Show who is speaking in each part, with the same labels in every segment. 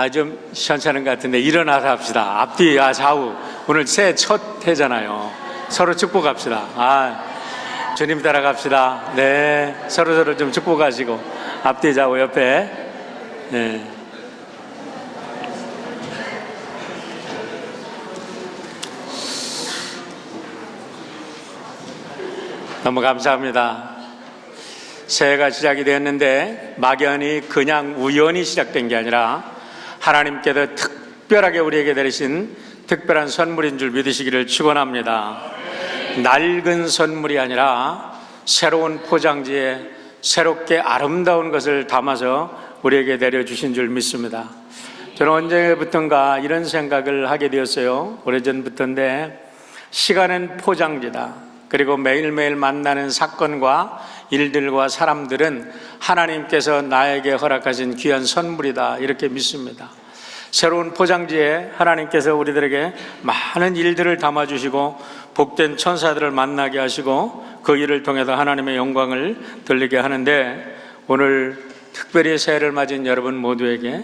Speaker 1: 좀 시원찮은 것 같은데 일어나서 합시다. 앞뒤, 좌우. 오늘 새해 첫 해잖아요. 서로 축복합시다. 주님 따라갑시다. 네, 서로 좀 축복하시고 앞뒤, 좌우, 옆에. 네. 너무 감사합니다. 새해가 시작이 되었는데 막연히 그냥 우연히 시작된 게 아니라 하나님께서 특별하게 우리에게 내리신 특별한 선물인 줄 믿으시기를 축원합니다. 낡은 선물이 아니라 새로운 포장지에 새롭게 아름다운 것을 담아서 우리에게 내려주신 줄 믿습니다. 저는 언제부턴가 이런 생각을 하게 되었어요. 오래전부터인데 시간은 포장지다. 그리고 매일매일 만나는 사건과 일들과 사람들은 하나님께서 나에게 허락하신 귀한 선물이다, 이렇게 믿습니다. 새로운 포장지에 하나님께서 우리들에게 많은 일들을 담아주시고 복된 천사들을 만나게 하시고 그 일을 통해서 하나님의 영광을 들리게 하는데, 오늘 특별히 새해를 맞은 여러분 모두에게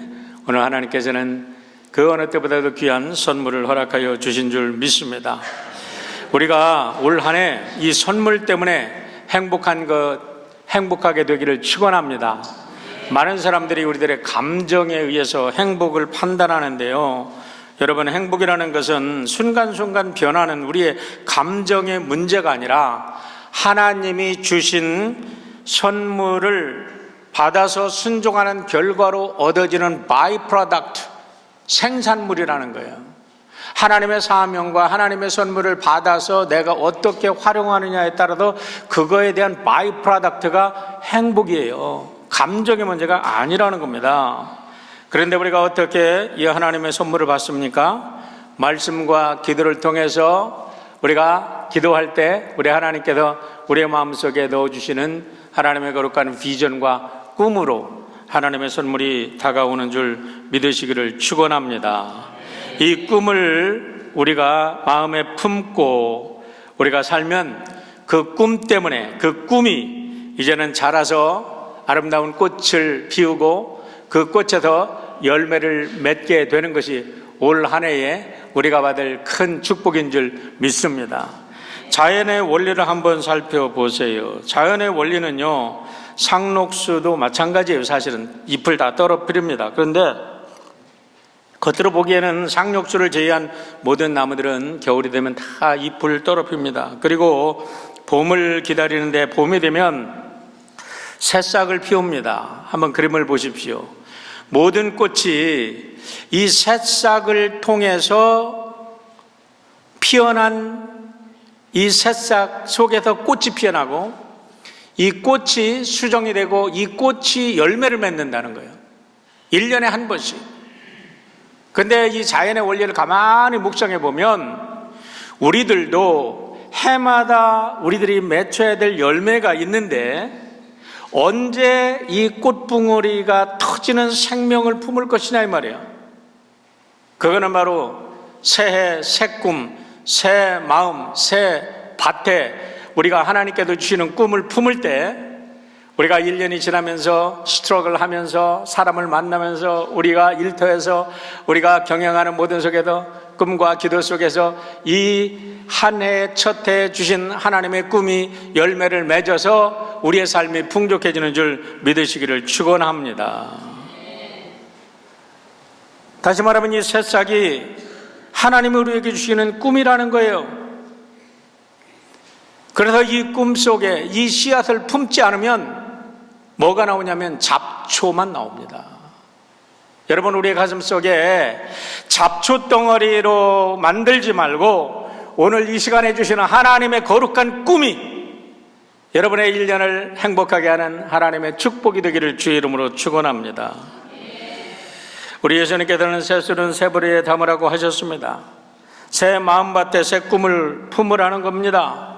Speaker 1: 오늘 하나님께서는 그 어느 때보다도 귀한 선물을 허락하여 주신 줄 믿습니다. 우리가 올 한 해 이 선물 때문에 행복하게 되기를 축원합니다. 많은 사람들이 우리들의 감정에 의해서 행복을 판단하는데요, 여러분, 행복이라는 것은 순간순간 변하는 우리의 감정의 문제가 아니라 하나님이 주신 선물을 받아서 순종하는 결과로 얻어지는 바이 프로덕트, 생산물이라는 거예요. 하나님의 사명과 하나님의 선물을 받아서 내가 어떻게 활용하느냐에 따라서 그거에 대한 바이 프로덕트가 행복이에요. 감정의 문제가 아니라는 겁니다. 그런데 우리가 어떻게 이 하나님의 선물을 받습니까? 말씀과 기도를 통해서 우리가 기도할 때 우리 하나님께서 우리의 마음속에 넣어주시는 하나님의 거룩한 비전과 꿈으로 하나님의 선물이 다가오는 줄 믿으시기를 축원합니다. 이 꿈을 우리가 마음에 품고 우리가 살면 그 꿈 때문에 그 꿈이 이제는 자라서 아름다운 꽃을 피우고 그 꽃에서 열매를 맺게 되는 것이 올 한 해에 우리가 받을 큰 축복인 줄 믿습니다. 자연의 원리를 한번 살펴보세요. 자연의 원리는요, 상록수도 마찬가지예요. 사실은 잎을 다 떨어뜨립니다. 그런데 겉으로 보기에는 상록수를 제외한 모든 나무들은 겨울이 되면 다 잎을 떨어뜨립니다. 그리고 봄을 기다리는데 봄이 되면 새싹을 피웁니다. 한번 그림을 보십시오. 모든 꽃이 이 새싹을 통해서 피어난 이 새싹 속에서 꽃이 피어나고 이 꽃이 수정이 되고 이 꽃이 열매를 맺는다는 거예요. 1년에 한 번씩. 근데 이 자연의 원리를 가만히 묵상해 보면 우리들도 해마다 우리들이 맺혀야 될 열매가 있는데 언제 이 꽃봉오리가 터지는 생명을 품을 것이냐 이 말이에요. 그거는 바로 새해, 새 꿈, 새 마음, 새 밭에 우리가 하나님께서 주시는 꿈을 품을 때 우리가 1년이 지나면서 스트러글 하면서 사람을 만나면서 우리가 일터에서 우리가 경영하는 모든 속에서 꿈과 기도 속에서 이 한 해의 첫 해에 주신 하나님의 꿈이 열매를 맺어서 우리의 삶이 풍족해지는 줄 믿으시기를 축원합니다. 다시 말하면 이 새싹이 하나님이 우리에게 주시는 꿈이라는 거예요. 그래서 이 꿈 속에 이 씨앗을 품지 않으면 뭐가 나오냐면 잡초만 나옵니다. 여러분, 우리의 가슴 속에 잡초 덩어리로 만들지 말고 오늘 이 시간에 주시는 하나님의 거룩한 꿈이 여러분의 1년을 행복하게 하는 하나님의 축복이 되기를 주의 이름으로 축원합니다. 우리 예수님께서는 새술은 새보리에 담으라고 하셨습니다. 새 마음밭에 새 꿈을 품으라는 겁니다.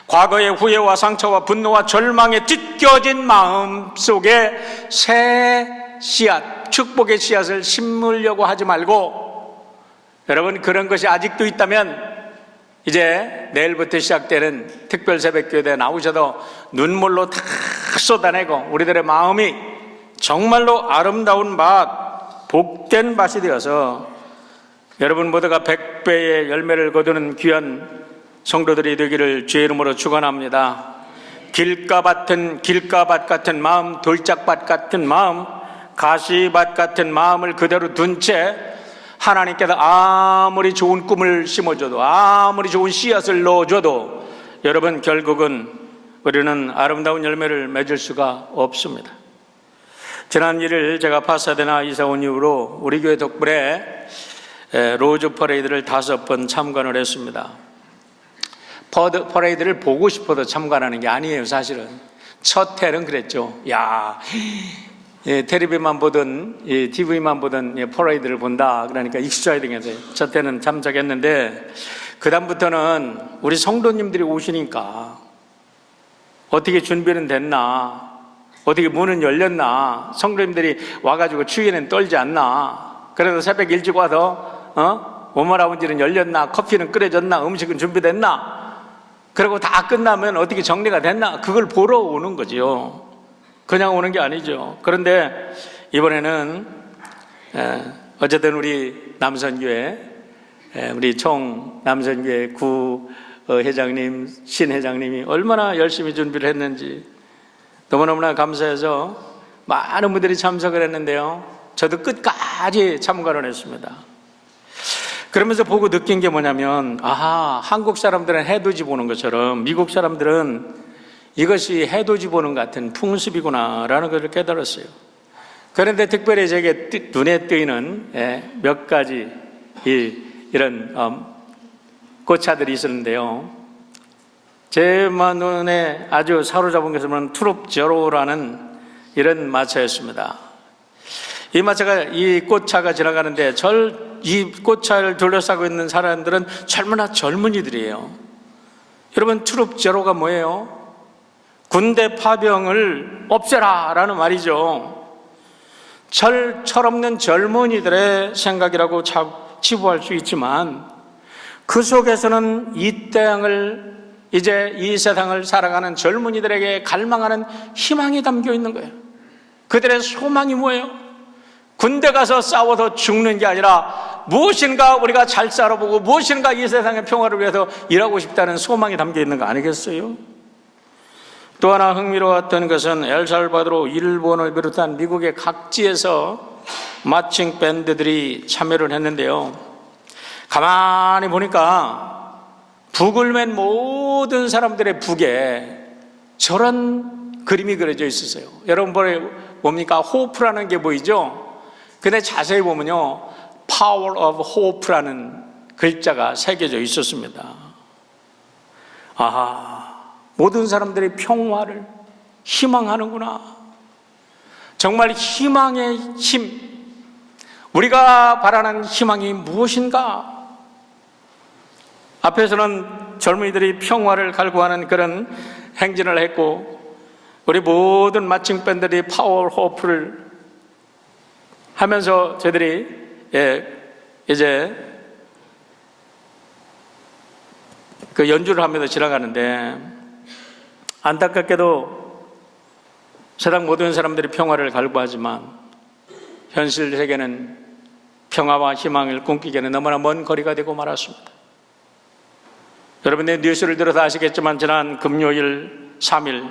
Speaker 1: 과거의 후회와 상처와 분노와 절망에 찢겨진 마음 속에 새 씨앗, 축복의 씨앗을 심으려고 하지 말고, 여러분, 그런 것이 아직도 있다면 이제 내일부터 시작되는 특별 새벽교회에 나오셔도 눈물로 다 쏟아내고 우리들의 마음이 정말로 아름다운 복된 밭이 되어서 여러분 모두가 100배의 열매를 거두는 귀한 성도들이 되기를 주의 이름으로 축원합니다. 길가밭 같은 마음, 돌짝밭 같은 마음, 가시밭 같은 마음을 그대로 둔 채 하나님께서 아무리 좋은 꿈을 심어줘도, 아무리 좋은 씨앗을 넣어줘도 여러분 결국은 우리는 아름다운 열매를 맺을 수가 없습니다. 지난 1일 제가 파사데나 이사 온 이후로 우리 교회 덕분에 로즈 퍼레이드를 5번 참관을 했습니다. 퍼레이드를 보고 싶어도 참관하는 게 아니에요. 사실은 첫 해는 그랬죠. 야, 텔레비만 보든 TV만 보든 퍼레이드를 본다 그러니까 익숙해야 되겠어요. 첫 해는 참석했는데 그 다음부터는 우리 성도님들이 오시니까 어떻게 준비는 됐나, 어떻게 문은 열렸나, 성도님들이 와가지고 추위에는 떨지 않나, 그래도 새벽 일찍 와서 오므라운지는 열렸나, 커피는 끓여졌나, 음식은 준비됐나, 그리고 다 끝나면 어떻게 정리가 됐나, 그걸 보러 오는 거지요. 그냥 오는 게 아니죠. 그런데 이번에는 어쨌든 우리 남선교회, 우리 총 남선교회 구 회장님, 신 회장님이 얼마나 열심히 준비를 했는지 너무너무나 감사해서 많은 분들이 참석을 했는데요, 저도 끝까지 참관을 했습니다. 그러면서 보고 느낀 게 뭐냐면, 아하, 한국 사람들은 해돋이 보는 것처럼 미국 사람들은 이것이 해돋이 보는 같은 풍습이구나라는 것을 깨달았어요. 그런데 특별히 제게 눈에 띄는 몇 가지 이런 꽃차들이 있었는데요, 제 눈에 아주 사로잡은 것은 투룹저로라는 이런 마차였습니다. 이 마차가, 이 꽃차가 지나가는데 이 꽃차를 둘러싸고 있는 사람들은 젊은이들이에요. 여러분, 투룹저로가 뭐예요? 군대 파병을 없애라 라는 말이죠. 철없는 젊은이들의 생각이라고 치부할 수 있지만 그 속에서는 이 땅을, 이제 이 세상을 살아가는 젊은이들에게 갈망하는 희망이 담겨 있는 거예요. 그들의 소망이 뭐예요? 군대 가서 싸워서 죽는 게 아니라 무엇인가 우리가 잘 살아보고 무엇인가 이 세상의 평화를 위해서 일하고 싶다는 소망이 담겨 있는 거 아니겠어요? 또 하나 흥미로웠던 것은 엘살바도르, 일본을 비롯한 미국의 각지에서 마칭 밴드들이 참여를 했는데요, 가만히 보니까 북을 맨 모든 사람들의 북에 저런 그림이 그려져 있었어요. 여러분 뭡니까? 호프라는 게 보이죠? 근데 자세히 보면요, Power of Hope라는 글자가 새겨져 있었습니다. 아하, 모든 사람들이 평화를 희망하는구나. 정말 희망의 힘, 우리가 바라는 희망이 무엇인가? 앞에서는 젊은이들이 평화를 갈구하는 그런 행진을 했고, 우리 모든 마칭 밴드들이 파워 호프를 하면서 저희들이 이제 그 연주를 하면서 지나가는데, 안타깝게도 세상 모든 사람들이 평화를 갈구하지만 현실 세계는 평화와 희망을 꿈꾸기에는 너무나 먼 거리가 되고 말았습니다. 여러분들 뉴스를 들어서 아시겠지만 지난 금요일 3일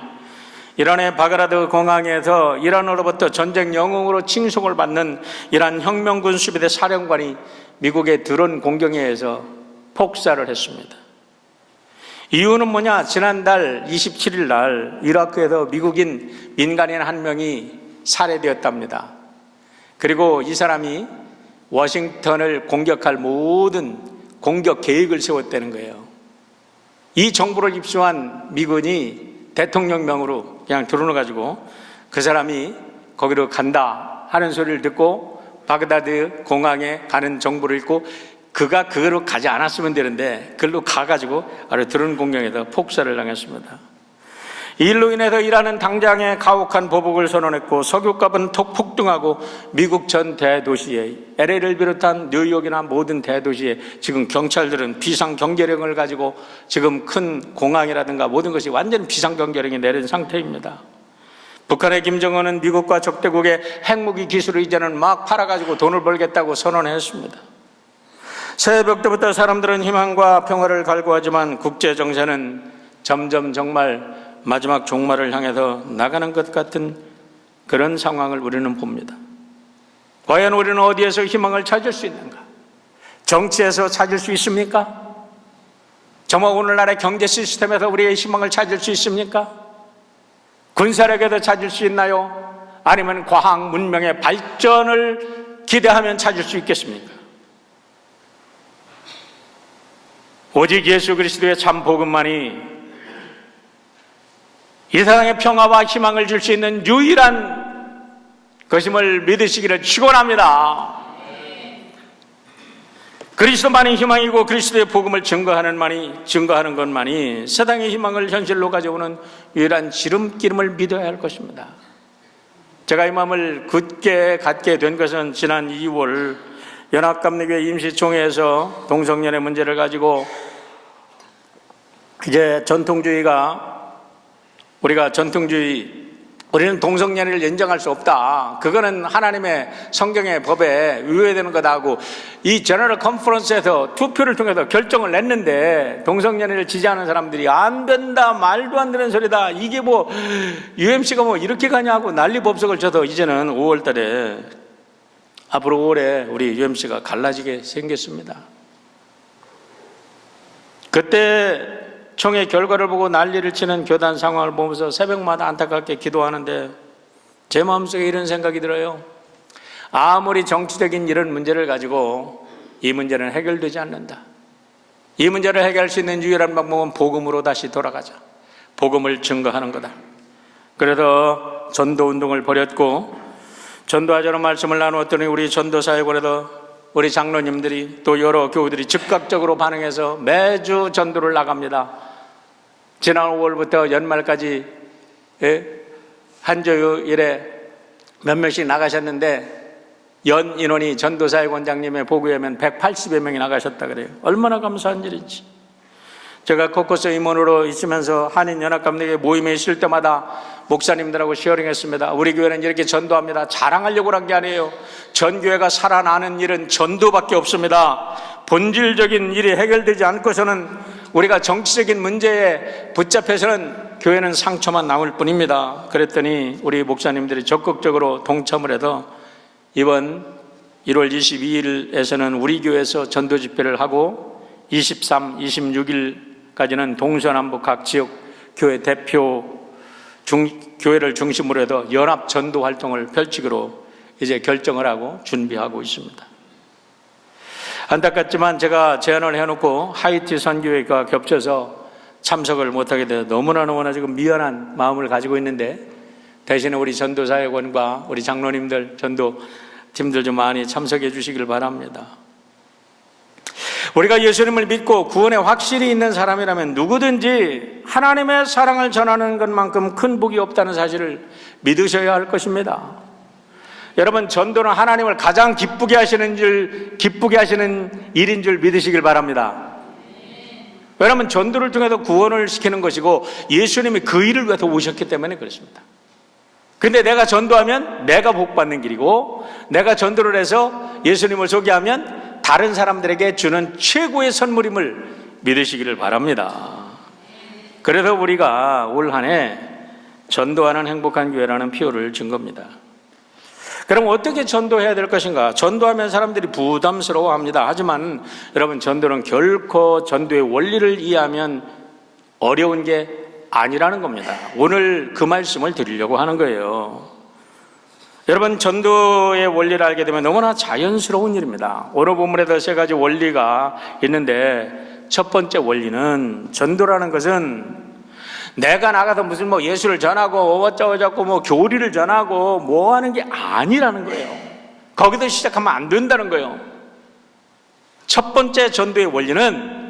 Speaker 1: 이란의 바그다드 공항에서 이란으로부터 전쟁 영웅으로 칭송을 받는 이란 혁명군 수비대 사령관이 미국의 드론 공격에 의해서 폭사를 했습니다. 이유는 뭐냐? 지난달 27일 날 이라크에서 미국인 민간인 한 명이 살해되었답니다. 그리고 이 사람이 워싱턴을 공격할 모든 공격 계획을 세웠다는 거예요. 이 정보를 입수한 미군이 대통령명으로 그냥 드론을 가지고 그 사람이 거기로 간다 하는 소리를 듣고 바그다드 공항에 가는 정보를 읽고 그가 그거로 가지 않았으면 되는데 그걸로 가가지고 아래 드론 공격에서 폭사를 당했습니다. 이 일로 인해서 이란은 당장에 가혹한 보복을 선언했고 석유값은 폭등하고 미국 전 대도시에 LA를 비롯한 뉴욕이나 모든 대도시에 지금 경찰들은 비상경계령을 가지고 지금 큰 공항이라든가 모든 것이 완전 비상경계령이 내린 상태입니다. 북한의 김정은은 미국과 적대국의 핵무기 기술을 이제는 막 팔아가지고 돈을 벌겠다고 선언했습니다. 새벽 때부터 사람들은 희망과 평화를 갈구하지만 국제정세는 점점 정말 마지막 종말을 향해서 나가는 것 같은 그런 상황을 우리는 봅니다. 과연 우리는 어디에서 희망을 찾을 수 있는가? 정치에서 찾을 수 있습니까? 정말 오늘날의 경제 시스템에서 우리의 희망을 찾을 수 있습니까? 군사력에도 찾을 수 있나요? 아니면 과학 문명의 발전을 기대하면 찾을 수 있겠습니까? 오직 예수 그리스도의 참 복음만이 이 세상에 평화와 희망을 줄 수 있는 유일한 것임을 믿으시기를 축원합니다. 그리스도만이 희망이고 그리스도의 복음을 증거하는 것만이 세상의 희망을 현실로 가져오는 유일한 지름길임을 믿어야 할 것입니다. 제가 이 마음을 굳게 갖게 된 것은 지난 2월 연합감리교회 임시총회에서 동성연애 문제를 가지고 이제 우리는 동성연애를 인정할 수 없다. 그거는 하나님의 성경의 법에 위배되는 거다 하고 이 제너럴 컨퍼런스에서 투표를 통해서 결정을 냈는데 동성연애를 지지하는 사람들이 안 된다, 말도 안 되는 소리다, 이게 뭐 UMC가 뭐 이렇게 가냐 하고 난리법석을 쳐서 이제는 5월 달에 앞으로 5월에 우리 UMC가 갈라지게 생겼습니다. 그때 총회 결과를 보고 난리를 치는 교단 상황을 보면서 새벽마다 안타깝게 기도하는데 제 마음속에 이런 생각이 들어요. 아무리 정치적인 이런 문제를 가지고 이 문제는 해결되지 않는다. 이 문제를 해결할 수 있는 유일한 방법은 복음으로 다시 돌아가자. 복음을 증거하는 거다. 그래서 전도운동을 벌였고 전도하자는 말씀을 나누었더니 우리 전도사역원에도 우리 장로님들이 또 여러 교우들이 즉각적으로 반응해서 매주 전도를 나갑니다. 지난 5월부터 연말까지 한주일에 몇몇씩 나가셨는데 연 인원이 전도사역원장님의 보고에 하면 180여 명이 나가셨다 그래요. 얼마나 감사한 일인지. 제가 코커스 임원으로 있으면서 한인연합감리교회 모임에 있을 때마다 목사님들하고 쉐어링했습니다. 우리 교회는 이렇게 전도합니다. 자랑하려고 한 게 아니에요. 전 교회가 살아나는 일은 전도밖에 없습니다. 본질적인 일이 해결되지 않고서는 우리가 정치적인 문제에 붙잡혀서는 교회는 상처만 남을 뿐입니다. 그랬더니 우리 목사님들이 적극적으로 동참을 해서 이번 1월 22일에서는 우리 교회에서 전도 집회를 하고 23, 26일까지는 동서남북 각 지역 교회 대표 교회를 중심으로 해서 연합 전도 활동을 펼치기로 이제 결정을 하고 준비하고 있습니다. 안타깝지만 제가 제안을 해놓고 하이티 선교회가 겹쳐서 참석을 못하게 돼서 너무나 지금 미안한 마음을 가지고 있는데 대신에 우리 전도사역원과 우리 장로님들, 전도팀들 좀 많이 참석해 주시길 바랍니다. 우리가 예수님을 믿고 구원에 확실히 있는 사람이라면 누구든지 하나님의 사랑을 전하는 것만큼 큰 복이 없다는 사실을 믿으셔야 할 것입니다. 여러분, 전도는 하나님을 가장 기쁘게 하시는 일인 줄 믿으시길 바랍니다. 왜냐하면 전도를 통해서 구원을 시키는 것이고 예수님이 그 일을 위해서 오셨기 때문에 그렇습니다. 근데 내가 전도하면 내가 복받는 길이고 내가 전도를 해서 예수님을 소개하면 다른 사람들에게 주는 최고의 선물임을 믿으시기를 바랍니다. 그래서 우리가 올 한 해 전도하는 행복한 교회라는 표를 준 겁니다. 그럼 어떻게 전도해야 될 것인가? 전도하면 사람들이 부담스러워합니다. 하지만 여러분, 전도는 결코 전도의 원리를 이해하면 어려운 게 아니라는 겁니다. 오늘 그 말씀을 드리려고 하는 거예요. 여러분, 전도의 원리를 알게 되면 너무나 자연스러운 일입니다. 오늘 본문에도 세 가지 원리가 있는데 첫 번째 원리는 전도라는 것은 내가 나가서 무슨 예수를 전하고 어쩌고 교리를 전하고 뭐 하는 게 아니라는 거예요. 거기서 시작하면 안 된다는 거예요. 첫 번째 전도의 원리는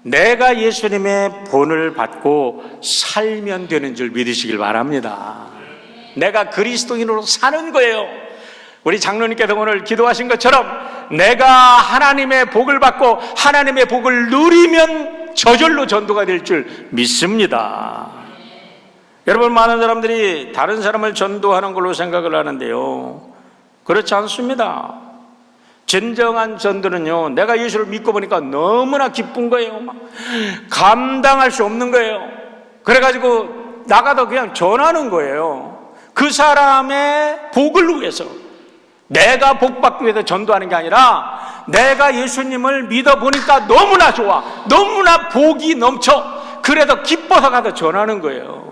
Speaker 1: 내가 예수님의 본을 받고 살면 되는 줄 믿으시길 바랍니다. 내가 그리스도인으로 사는 거예요. 우리 장로님께서 오늘 기도하신 것처럼 내가 하나님의 복을 받고 하나님의 복을 누리면 저절로 전도가 될 줄 믿습니다. 여러분, 많은 사람들이 다른 사람을 전도하는 걸로 생각을 하는데요, 그렇지 않습니다. 진정한 전도는요, 내가 예수를 믿고 보니까 너무나 기쁜 거예요. 막 감당할 수 없는 거예요. 그래가지고 나가도 그냥 전하는 거예요. 그 사람의 복을 위해서, 내가 복받기 위해서 전도하는 게 아니라 내가 예수님을 믿어보니까 너무나 좋아, 너무나 복이 넘쳐, 그래도 기뻐서 가서 전하는 거예요.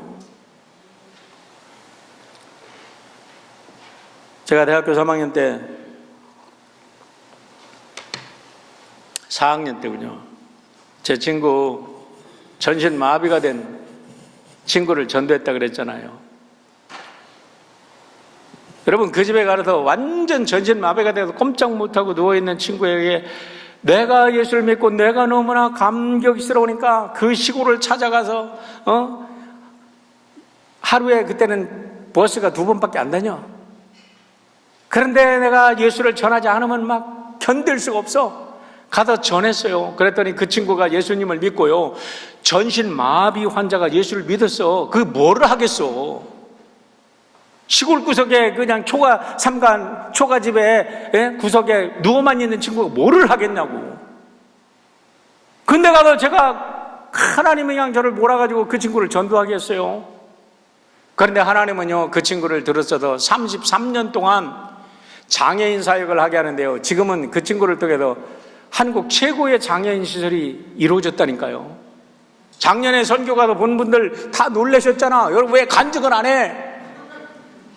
Speaker 1: 제가 대학교 3학년 때, 4학년 때군요, 제 친구 전신 마비가 된 친구를 전도했다 그랬잖아요. 여러분, 그 집에 가서 완전 전신 마비가 돼서 꼼짝 못하고 누워있는 친구에게 내가 예수를 믿고 내가 너무나 감격스러우니까 그 시골을 찾아가서 하루에, 그때는 버스가 2번밖에 안 다녀. 그런데 내가 예수를 전하지 않으면 막 견딜 수가 없어. 가서 전했어요. 그랬더니 그 친구가 예수님을 믿고요, 전신 마비 환자가 예수를 믿었어. 그 뭐를 하겠어. 시골 구석에 그냥 초가집에 구석에 누워만 있는 친구가 뭐를 하겠냐고. 근데 가서 제가 하나님이 그냥 저를 몰아가지고 그 친구를 전도하게 했어요. 그런데 하나님은요, 그 친구를 들었어도 33년 동안 장애인 사역을 하게 하는데요, 지금은 그 친구를 통해서 한국 최고의 장애인 시설이 이루어졌다니까요. 작년에 선교 가서 본 분들 다 놀라셨잖아. 여러분, 왜 간증을 안 해?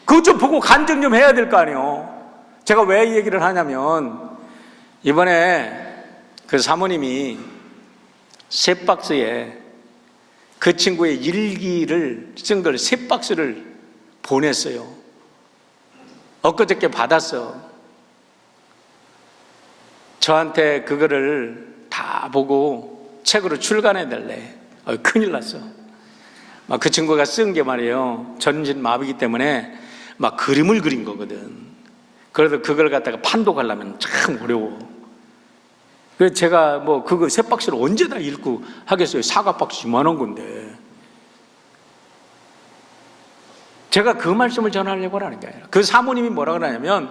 Speaker 1: 그것 좀 보고 간증 좀 해야 될 거 아니에요. 제가 왜 이 얘기를 하냐면, 이번에 그 사모님이 세 박스에 그 친구의 일기를 쓴 걸 세 박스를 보냈어요. 엊그저께 받았어. 저한테 그거를 다 보고 책으로 출간해 달래. 큰일 났어. 막 그 친구가 쓴 게 말이에요, 전신 마비이기 때문에 막 그림을 그린 거거든. 그래도 그걸 갖다가 판독하려면 참 어려워. 그래서 제가 뭐 그거 세 박스를 언제 다 읽고 하겠어요. 사과 박스 이만한 건데. 제가 그 말씀을 전하려고 하는 게 아니라, 그 사모님이 뭐라 그러냐면,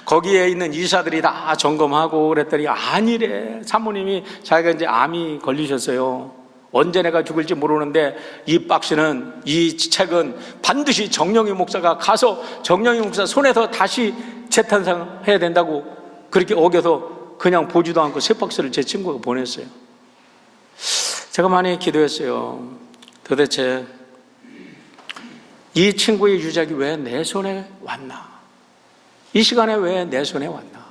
Speaker 1: 거기에 있는 이사들이 다 점검하고 그랬더니 아니래. 사모님이 자기가 이제 암이 걸리셨어요. 언제 내가 죽을지 모르는데 이 박스는, 이 책은 반드시 정영희 목사가 가서 정영희 목사 손에서 다시 재탄생해야 된다고 그렇게 어겨서 그냥 보지도 않고 세 박스를 제 친구가 보냈어요. 제가 많이 기도했어요. 도대체 이 친구의 유작이 왜 내 손에 왔나? 이 시간에 왜 내 손에 왔나?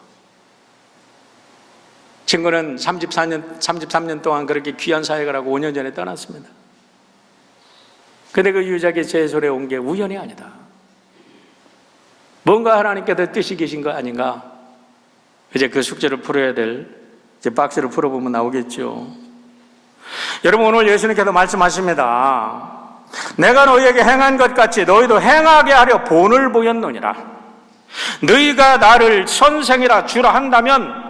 Speaker 1: 친구는 33년 동안 그렇게 귀한 사역을 하고 5년 전에 떠났습니다. 근데 그 유작이 제 손에 온 게 우연이 아니다. 뭔가 하나님께서 뜻이 계신 거 아닌가? 이제 그 숙제를 풀어야 될, 이제 박스를 풀어보면 나오겠죠. 여러분, 오늘 예수님께서 말씀하십니다. 내가 너희에게 행한 것 같이 너희도 행하게 하려 본을 보였노니라. 너희가 나를 선생이라 주라 한다면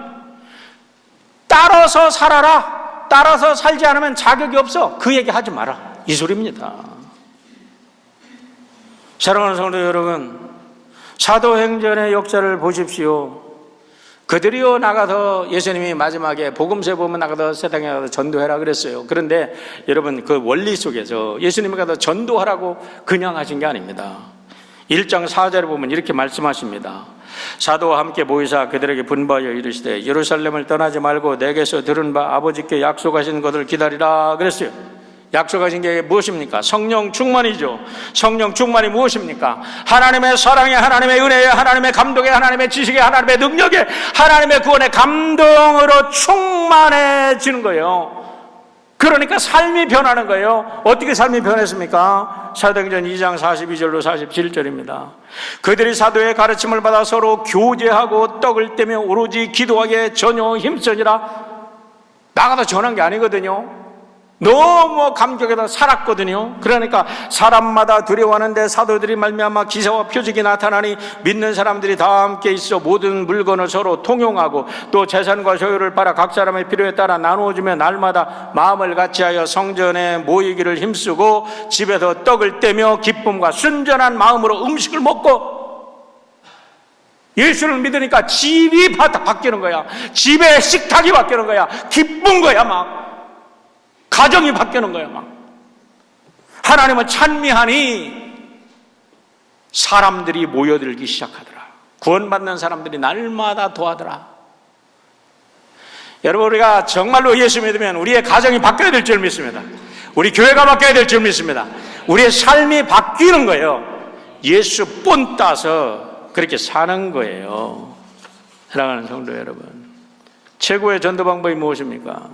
Speaker 1: 따라서 살아라. 따라서 살지 않으면 자격이 없어. 그 얘기 하지 마라. 이 소리입니다. 사랑하는 성도 여러분, 사도행전의 역사를 보십시오. 그들이요, 나가서, 예수님이 마지막에 복음서에 보면 나가서 세상에 가서 전도해라 그랬어요. 그런데 여러분, 그 원리 속에서 예수님이 가서 전도하라고 그냥 하신 게 아닙니다. 1장 4절에 보면 이렇게 말씀하십니다. 사도와 함께 모이사 그들에게 분부하여 이르시되 예루살렘을 떠나지 말고 내게서 들은 바 아버지께 약속하신 것을 기다리라 그랬어요. 약속하신 게 무엇입니까? 성령 충만이죠. 성령 충만이 무엇입니까? 하나님의 사랑에, 하나님의 은혜에, 하나님의 감동에, 하나님의 지식에, 하나님의 능력에, 하나님의 구원의 감동으로 충만해지는 거예요. 그러니까 삶이 변하는 거예요. 어떻게 삶이 변했습니까? 사도행전 2장 42절로 47절입니다. 그들이 사도의 가르침을 받아 서로 교제하고 떡을 떼며 오로지 기도하기에 전혀 힘쓰니라. 나가서 전한 게 아니거든요. 너무 감격에다 살았거든요. 그러니까 사람마다 두려워하는데 사도들이 말미암아 기사와 표적이 나타나니 믿는 사람들이 다 함께 있어 모든 물건을 서로 통용하고 또 재산과 소유를 팔아 각 사람의 필요에 따라 나누어주며 날마다 마음을 같이하여 성전에 모이기를 힘쓰고 집에서 떡을 떼며 기쁨과 순전한 마음으로 음식을 먹고. 예수를 믿으니까 집이 바뀌는 거야. 집에 식탁이 바뀌는 거야. 기쁜 거야. 막 가정이 바뀌는 거야. 막 하나님을 찬미하니 사람들이 모여들기 시작하더라. 구원받는 사람들이 날마다 도하더라. 여러분, 우리가 정말로 예수 믿으면 우리의 가정이 바뀌어야 될 줄 믿습니다. 우리 교회가 바뀌어야 될 줄 믿습니다. 우리의 삶이 바뀌는 거예요. 예수 본 따서 그렇게 사는 거예요. 사랑하는 성도 여러분, 최고의 전도 방법이 무엇입니까?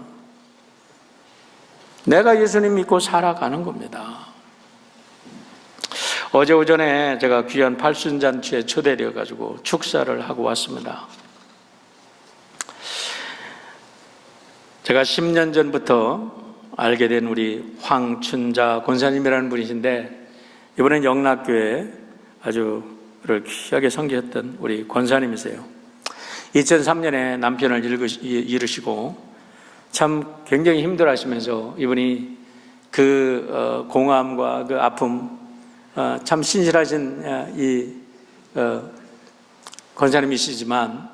Speaker 1: 내가 예수님 믿고 살아가는 겁니다. 어제 오전에 제가 귀한 팔순잔치에 초대되어 가지고 축사를 하고 왔습니다. 제가 10년 전부터 알게 된 우리 황춘자 권사님이라는 분이신데, 이번엔 영락교회 아주 귀하게 섬기셨던 우리 권사님이세요. 2003년에 남편을 잃으시고 참 굉장히 힘들어하시면서 이분이 그 공암과 그 아픔, 참 신실하신 이 권사님이시지만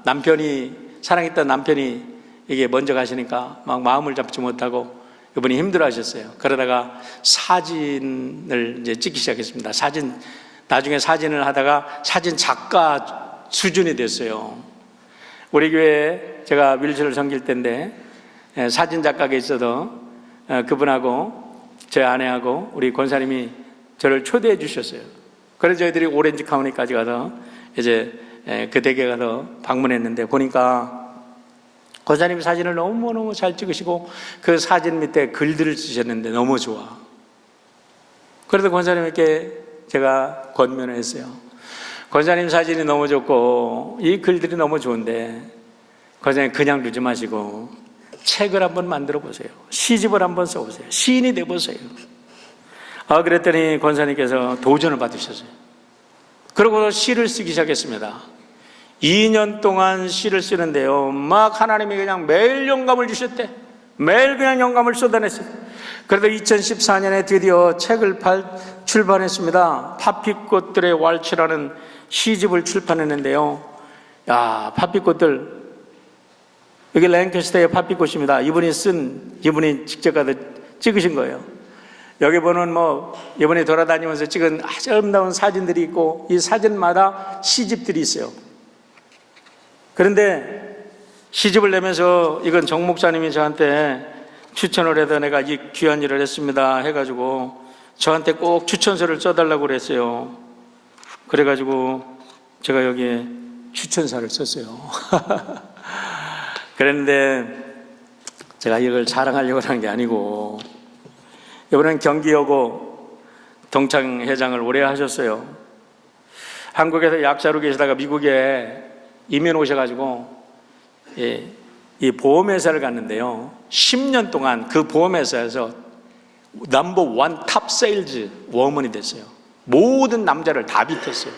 Speaker 1: 사랑했던 남편이 이게 먼저 가시니까 막 마음을 잡지 못하고 이분이 힘들어하셨어요. 그러다가 사진을 이제 찍기 시작했습니다. 나중에 사진을 하다가 사진 작가 수준이 됐어요. 우리 교회에 제가 윌체를 섬길 때인데 사진 작가가 있어도 그분하고 제 아내하고 우리 권사님이 저를 초대해 주셨어요. 그래서 저희들이 오렌지 카운티까지 가서 이제 그 댁에 가서 방문했는데, 보니까 권사님이 사진을 너무너무 잘 찍으시고 그 사진 밑에 글들을 쓰셨는데 너무 좋아. 그래서 권사님께 제가 권면을 했어요. 권사님 사진이 너무 좋고 이 글들이 너무 좋은데 권사님 그냥 두지 마시고 책을 한번 만들어 보세요. 시집을 한번 써보세요. 시인이 돼보세요. 그랬더니 권사님께서 도전을 받으셨어요. 그러고 시를 쓰기 시작했습니다. 2년 동안 시를 쓰는데요, 막 하나님이 그냥 매일 영감을 주셨대. 매일 그냥 영감을 쏟아냈어요. 그래도 2014년에 드디어 책을 출판했습니다. 파피꽃들의 왈츠라는 시집을 출판했는데요, 야, 파피꽃들, 여기 랭캐스터의 파피꽃입니다. 이분이 직접 가서 찍으신 거예요. 여기 보는 이번에 돌아다니면서 찍은 아주 아름다운 사진들이 있고, 이 사진마다 시집들이 있어요. 그런데 시집을 내면서 이건 정 목사님이 저한테 추천을 해서 내가 이 귀한 일을 했습니다 해가지고 저한테 꼭 추천서를 써달라고 그랬어요. 그래가지고 제가 여기에 추천사를 썼어요. 그랬는데 제가 이걸 자랑하려고 하는 게 아니고, 이번엔 경기여고 동창회장을 오래 하셨어요. 한국에서 약사로 계시다가 미국에 이민 오셔가지고 이 보험회사를 갔는데요, 10년 동안 그 보험회사에서 넘버 1 탑 세일즈 워먼이 됐어요. 모든 남자를 다 비켰어요.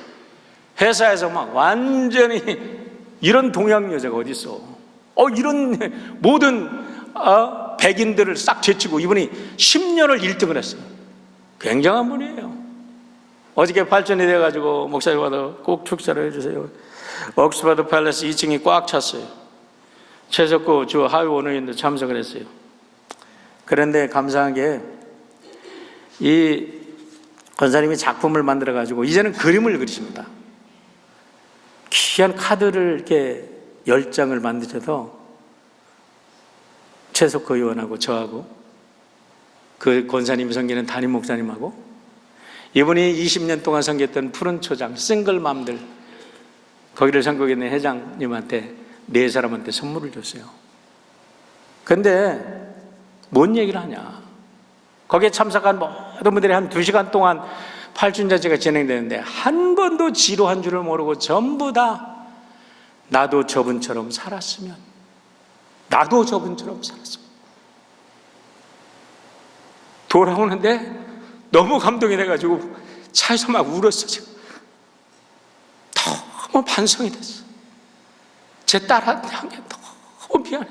Speaker 1: 회사에서 막 완전히 이런 동양 여자가 어디 있어? 이런 모든 백인들을 싹 제치고 이분이 10년을 1등을 했어요. 굉장한 분이에요. 어저께 발전이 돼가지고 목사님 와서 꼭 축사를 해주세요. 옥스퍼드 팰리스 2층이 꽉 찼어요. 최석구 주 하위 원의원도 참석을 했어요. 그런데 감사한 게 이 권사님이 작품을 만들어가지고 이제는 그림을 그리십니다. 귀한 카드를 이렇게 10장을 만드셔서 최석구 의원하고 저하고 그 권사님이 섬기는 담임 목사님하고 이분이 20년 동안 섬겼던 푸른 초장 싱글맘들, 거기를 섬기고 있는 회장님한테 4사람한테 선물을 줬어요. 근데 뭔 얘기를 하냐, 거기에 참석한 모든 분들이 한 2시간 동안 팔순잔치가 진행되는데 한 번도 지루한 줄을 모르고 전부 다 나도 저분처럼 살았으면, 나도 저분처럼 살았으면. 돌아오는데 너무 감동이 돼가지고 차에서 막 울었어. 지금 너무 반성이 됐어. 제 딸한테 너무 미안해.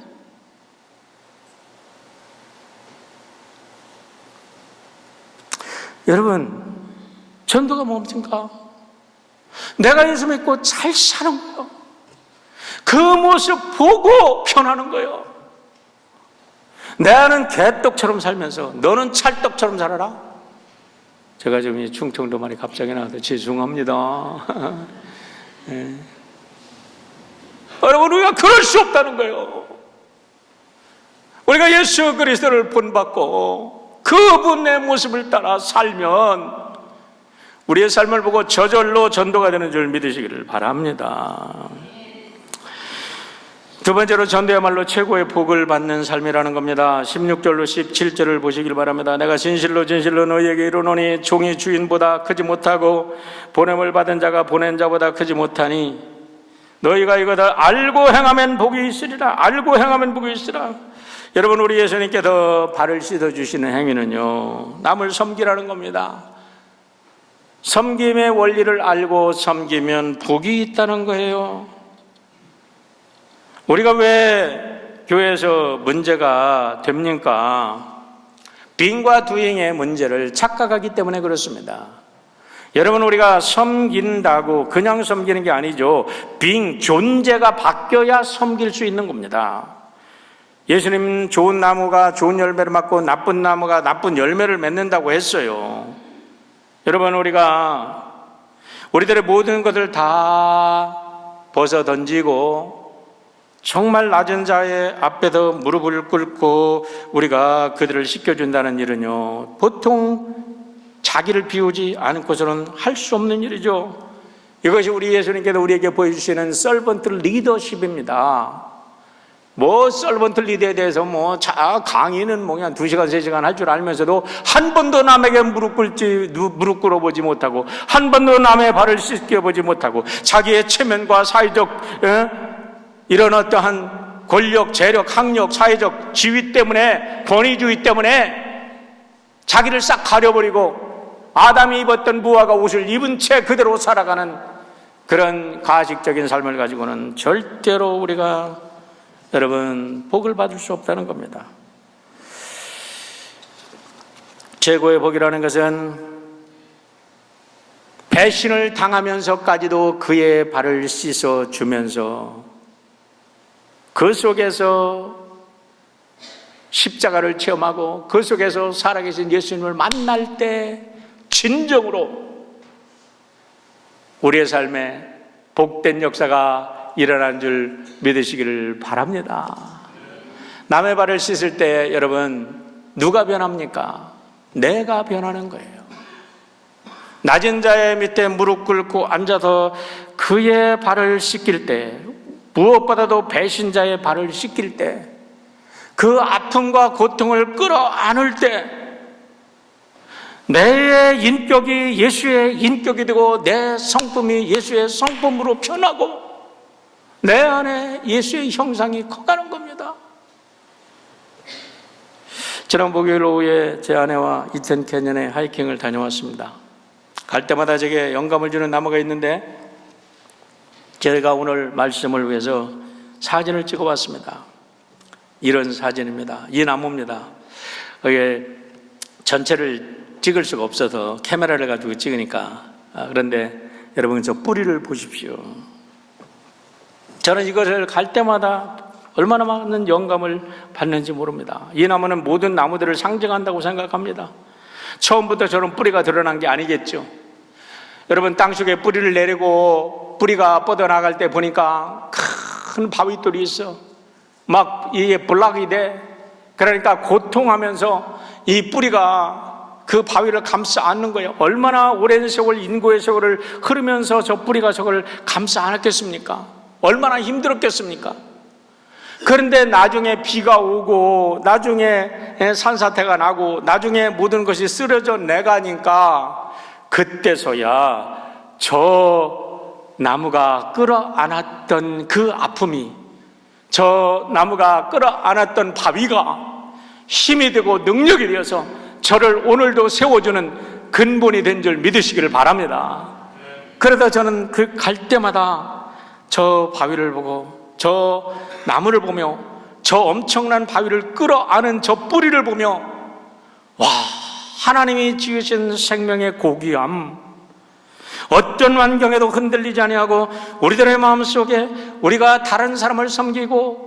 Speaker 1: 여러분, 전도가 뭡니까? 내가 예수 믿고 잘 사는 거예요. 그 모습 보고 변하는 거예요. 내 아는 개떡처럼 살면서 너는 찰떡처럼 살아라. 제가 지금 이 충청도 말이 갑자기 나와서 죄송합니다. 네. 여러분, 우리가 그럴 수 없다는 거예요. 우리가 예수 그리스도를 본받고 그분의 모습을 따라 살면 우리의 삶을 보고 저절로 전도가 되는 줄 믿으시기를 바랍니다. 두 번째로 전도야말로 최고의 복을 받는 삶이라는 겁니다. 16절로 17절을 보시길 바랍니다. 내가 진실로 진실로 너희에게 이르노니 종이 주인보다 크지 못하고 보냄을 받은 자가 보낸 자보다 크지 못하니 너희가 이것을 알고 행하면 복이 있으리라. 알고 행하면 복이 있으리라. 여러분, 우리 예수님께서 발을 씻어주시는 행위는요, 남을 섬기라는 겁니다. 섬김의 원리를 알고 섬기면 복이 있다는 거예요. 우리가 왜 교회에서 문제가 됩니까? 빙과 두잉의 문제를 착각하기 때문에 그렇습니다. 여러분, 우리가 섬긴다고 그냥 섬기는 게 아니죠. 빙, 존재가 바뀌어야 섬길 수 있는 겁니다. 예수님 좋은 나무가 좋은 열매를 맺고 나쁜 나무가 나쁜 열매를 맺는다고 했어요. 여러분, 우리가 우리들의 모든 것을 다 벗어 던지고 정말 낮은 자의 앞에서 무릎을 꿇고 우리가 그들을 씻겨준다는 일은요, 보통 자기를 비우지 않고서는 할 수 없는 일이죠. 이것이 우리 예수님께서 우리에게 보여주시는 서번트 리더십입니다. 서번트 리더에 대해서 강의는 그냥 2시간, 3시간 할 줄 알면서도 한 번도 남에게 무릎 꿇어보지 못하고 한 번도 남의 발을 씻겨보지 못하고 자기의 체면과 사회적 이런 어떠한 권력, 재력, 학력, 사회적 지위 때문에, 권위주의 때문에 자기를 싹 가려버리고 아담이 입었던 무화과 옷을 입은 채 그대로 살아가는 그런 가식적인 삶을 가지고는 절대로 우리가 여러분 복을 받을 수 없다는 겁니다. 최고의 복이라는 것은 배신을 당하면서까지도 그의 발을 씻어주면서 그 속에서 십자가를 체험하고 그 속에서 살아계신 예수님을 만날 때 진정으로 우리의 삶에 복된 역사가 일어난 줄 믿으시기를 바랍니다. 남의 발을 씻을 때 여러분 누가 변합니까? 내가 변하는 거예요. 낮은 자의 밑에 무릎 꿇고 앉아서 그의 발을 씻길 때, 무엇보다도 배신자의 발을 씻길 때, 그 아픔과 고통을 끌어안을 때 내 인격이 예수의 인격이 되고 내 성품이 예수의 성품으로 변하고 내 안에 예수의 형상이 커가는 겁니다. 지난 목요일 오후에 제 아내와 이튼 캐년에 하이킹을 다녀왔습니다. 갈 때마다 제게 영감을 주는 나무가 있는데 제가 오늘 말씀을 위해서 사진을 찍어봤습니다. 이런 사진입니다. 이 나무입니다. 이게 전체를 찍을 수가 없어서 카메라를 가지고 찍으니까 그런데 여러분 저 뿌리를 보십시오. 저는 이것을 갈 때마다 얼마나 많은 영감을 받는지 모릅니다. 이 나무는 모든 나무들을 상징한다고 생각합니다. 처음부터 저런 뿌리가 드러난 게 아니겠죠. 여러분 땅속에 뿌리를 내리고 뿌리가 뻗어나갈 때 보니까 큰 바위돌이 있어. 막 이게 블락이 돼. 그러니까 고통하면서 이 뿌리가 그 바위를 감싸 안는 거예요. 얼마나 오랜 세월, 인고의 세월을 흐르면서 저 뿌리가 저걸 감싸 안았겠습니까? 얼마나 힘들었겠습니까? 그런데 나중에 비가 오고 나중에 산사태가 나고 나중에 모든 것이 쓰러져 내가니까 그때서야 저 나무가 끌어안았던 그 아픔이, 저 나무가 끌어안았던 바위가 힘이 되고 능력이 되어서 저를 오늘도 세워주는 근본이 된 줄 믿으시기를 바랍니다. 그러다 저는 그 갈 때마다 저 바위를 보고 저 나무를 보며 저 엄청난 바위를 끌어안은 저 뿌리를 보며 와, 하나님이 지으신 생명의 고귀함, 어떤 환경에도 흔들리지 아니하고 우리들의 마음속에 우리가 다른 사람을 섬기고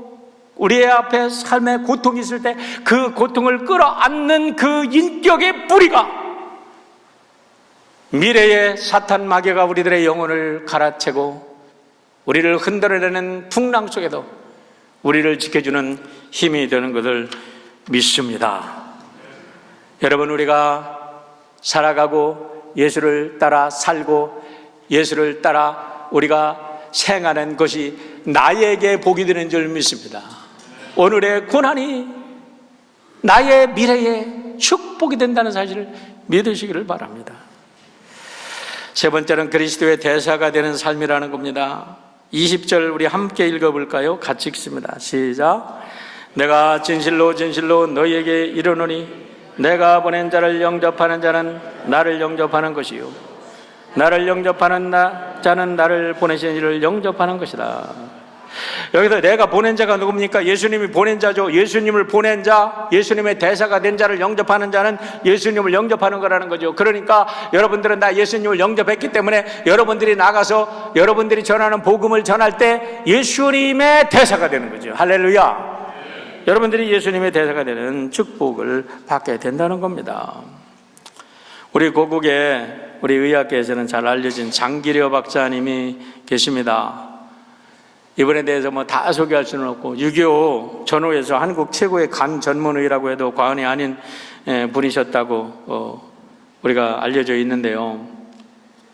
Speaker 1: 우리의 앞에 삶의 고통이 있을 때 그 고통을 끌어안는 그 인격의 뿌리가 미래의 사탄 마귀가 우리들의 영혼을 갈아채고 우리를 흔들어내는 풍랑 속에도 우리를 지켜주는 힘이 되는 것을 믿습니다. 여러분, 우리가 살아가고 예수를 따라 살고 예수를 따라 우리가 생하는 것이 나에게 복이 되는 줄 믿습니다. 오늘의 고난이 나의 미래에 축복이 된다는 사실을 믿으시기를 바랍니다. 세 번째는 그리스도의 대사가 되는 삶이라는 겁니다. 20절 우리 함께 읽어볼까요? 같이 읽습니다. 시작. 내가 진실로 진실로 너희에게 이르노니 내가 보낸 자를 영접하는 자는 나를 영접하는 것이요 나를 영접하는 자는 나를 보내신 이를 영접하는 것이다. 여기서 내가 보낸 자가 누굽니까? 예수님이 보낸 자죠. 예수님을 보낸 자, 예수님의 대사가 된 자를 영접하는 자는 예수님을 영접하는 거라는 거죠. 그러니까 여러분들은 다 예수님을 영접했기 때문에 여러분들이 나가서 여러분들이 전하는 복음을 전할 때 예수님의 대사가 되는 거죠. 할렐루야. 여러분들이 예수님의 대사가 되는 축복을 받게 된다는 겁니다. 우리 고국에 우리 의학계에서는 잘 알려진 장기려 박사님이 계십니다. 이번에 대해서 다 소개할 수는 없고 6.25 전후에서 한국 최고의 간 전문의라고 해도 과언이 아닌 분이셨다고 우리가 알려져 있는데요.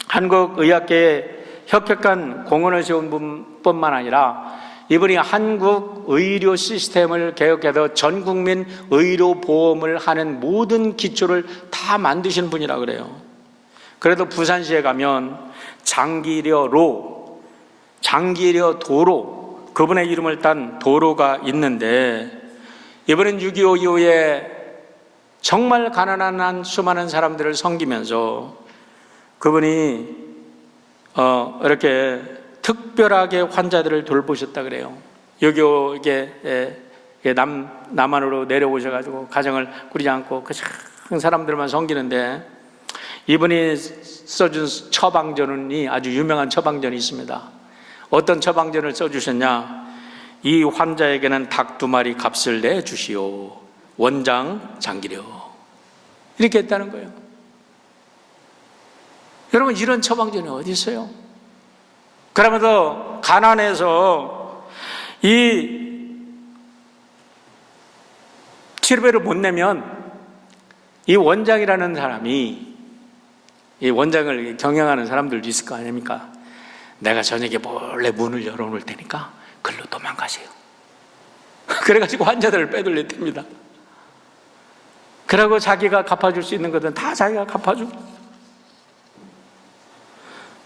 Speaker 1: 한국 의학계에 혁혁한 공헌을 세운 분뿐만 아니라 이분이 한국 의료 시스템을 개혁해서 전 국민 의료 보험을 하는 모든 기초를 다 만드신 분이라 그래요. 그래도 부산시에 가면 장기려 도로, 그분의 이름을 딴 도로가 있는데 이번엔 6.25 이후에 정말 가난한 수많은 사람들을 섬기면서 그분이 이렇게 특별하게 환자들을 돌보셨다 그래요. 6.25 남한으로 내려오셔가지고 가정을 꾸리지 않고 그 작은 사람들만 섬기는데 이분이 써준 처방전이 아주 유명한 처방전이 있습니다. 어떤 처방전을 써주셨냐? 이 환자에게는 닭 2마리 값을 내주시오. 원장 장기려. 이렇게 했다는 거예요. 여러분, 이런 처방전이 어디 있어요? 그러면서 가난해서 이 치료비를 못 내면 이 원장이라는 사람이, 이 원장을 경영하는 사람들도 있을 거 아닙니까? 내가 저녁에 몰래 문을 열어놓을 테니까 글로 도망가세요. 그래가지고 환자들을 빼돌렸답니다. 그러고 자기가 갚아줄 수 있는 것은 다 자기가 갚아주고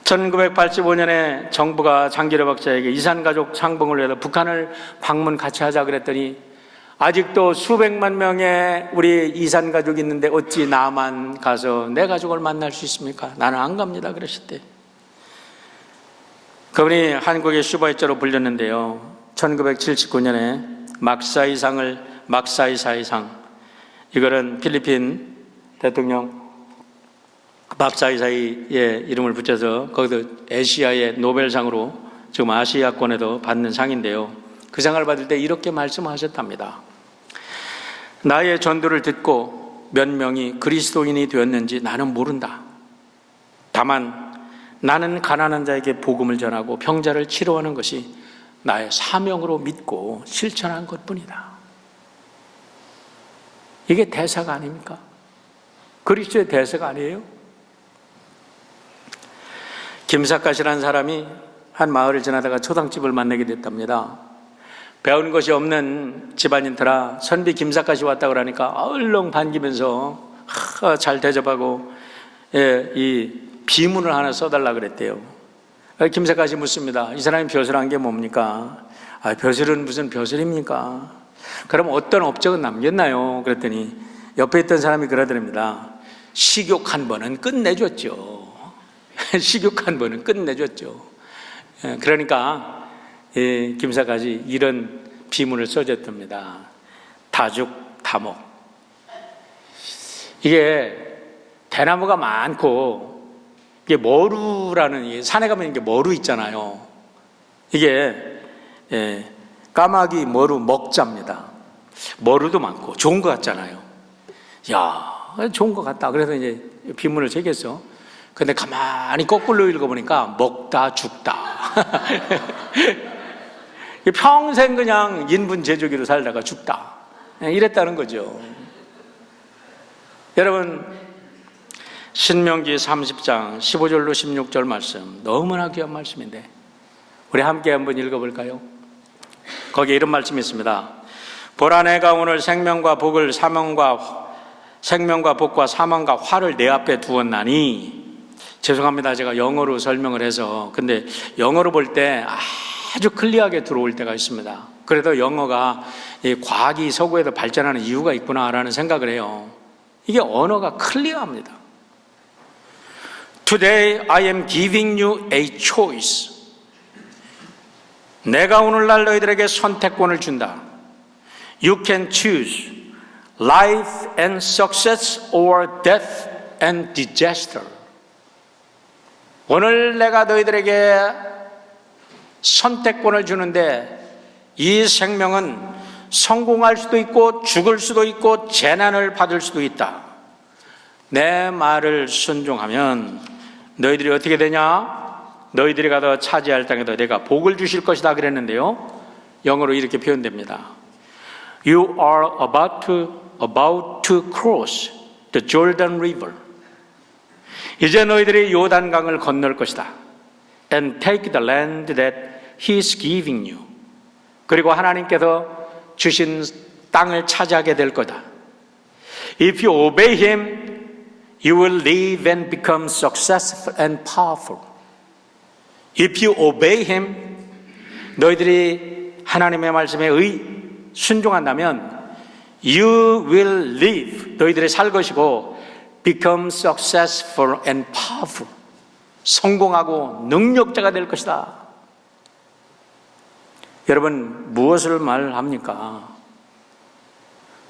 Speaker 1: 1985년에 정부가 장기려 박사에게 이산가족 창봉을 위해서 북한을 방문 같이 하자 그랬더니 아직도 수백만 명의 우리 이산가족이 있는데 어찌 나만 가서 내 가족을 만날 수 있습니까? 나는 안 갑니다 그러셨대요. 그분이 한국의 슈바이처로 불렸는데요. 1979년에 막사이사이상, 이거는 필리핀 대통령 막사이사이의 이름을 붙여서 거기도 아시아의 노벨상으로 지금 아시아권에도 받는 상인데요. 그 상을 받을 때 이렇게 말씀하셨답니다. 나의 전도를 듣고 몇 명이 그리스도인이 되었는지 나는 모른다. 다만 나는 가난한 자에게 복음을 전하고 병자를 치료하는 것이 나의 사명으로 믿고 실천한 것뿐이다. 이게 대사가 아닙니까? 그리스도의 대사가 아니에요? 김사갓이라는 사람이 한 마을을 지나다가 초상집을 만나게 됐답니다. 배운 것이 없는 집안인터라 선비 김사갓이 왔다고 그러니까 얼렁 반기면서 잘 대접하고 이 비문을 하나 써달라 그랬대요. 김사갓이 묻습니다. 이 사람이 벼슬한 게 뭡니까? 벼슬은 무슨 벼슬입니까? 그럼 어떤 업적은 남겼나요? 그랬더니 옆에 있던 사람이 그러더랍니다. 식욕 한 번은 끝내줬죠. 식욕 한 번은 끝내줬죠. 그러니까 김사까지 이런 비문을 써줬답니다. 다죽다목. 이게 대나무가 많고, 이게 머루라는, 산에 가면 이게 머루 있잖아요. 이게 까마귀, 머루, 먹자입니다. 머루도 많고 좋은 것 같잖아요. 야, 좋은 것 같다. 그래서 이제 비문을 새겼어. 근데 가만히 거꾸로 읽어보니까 먹다 죽다. 평생 그냥 인분 제조기로 살다가 죽다, 이랬다는 거죠. 여러분, 신명기 30장 15절로 16절 말씀, 너무나 귀한 말씀인데 우리 함께 한번 읽어볼까요? 거기에 이런 말씀이 있습니다. 보라, 내가 오늘 생명과 복과 사망과 화를 내 앞에 두었나니. 죄송합니다, 제가 영어로 설명을 해서. 근데 영어로 볼 때 아주 클리어하게 들어올 때가 있습니다. 그래도 영어가 과학이 서구에도 발전하는 이유가 있구나라는 생각을 해요. 이게 언어가 클리어합니다. Today I am giving you a choice. 내가 오늘날 너희들에게 선택권을 준다. You can choose life and success or death and disaster. 오늘 내가 너희들에게 선택권을 주는데, 이 생명은 성공할 수도 있고 죽을 수도 있고 재난을 받을 수도 있다. 내 말을 순종하면 너희들이 어떻게 되냐? 너희들이 가서 차지할 땅에도 내가 복을 주실 것이다 그랬는데요, 영어로 이렇게 표현됩니다. You are about to cross the Jordan River. 이제 너희들이 요단강을 건널 것이다. And take the land that He is giving you. 그리고 하나님께서 주신 땅을 차지하게 될 거다. If you obey Him, you will live and become successful and powerful. If you obey Him, 너희들이 하나님의 말씀에 순종한다면 You will live, 너희들이 살 것이고 become successful and powerful, 성공하고 능력자가 될 것이다. 여러분, 무엇을 말합니까?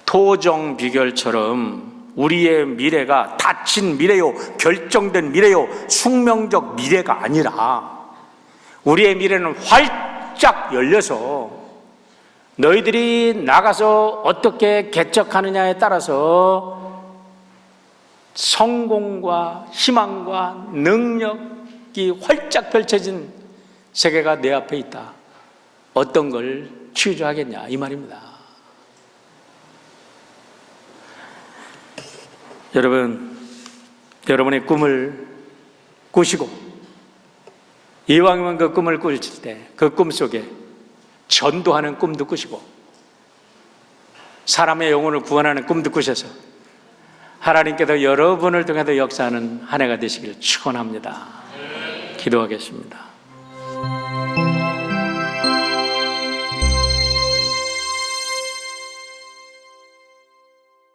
Speaker 1: 토종 비결처럼 우리의 미래가 닫힌 미래요, 결정된 미래요, 숙명적 미래가 아니라 우리의 미래는 활짝 열려서 너희들이 나가서 어떻게 개척하느냐에 따라서 성공과 희망과 능력이 활짝 펼쳐진 세계가 내 앞에 있다. 어떤 걸 취조하겠냐, 이 말입니다. 여러분의 꿈을 꾸시고 이왕이면 그 꿈을 꾸실 때 그 꿈 속에 전도하는 꿈도 꾸시고 사람의 영혼을 구원하는 꿈도 꾸셔서 하나님께서 여러분을 통해서 역사하는 한 해가 되시길 축원합니다. 기도하겠습니다.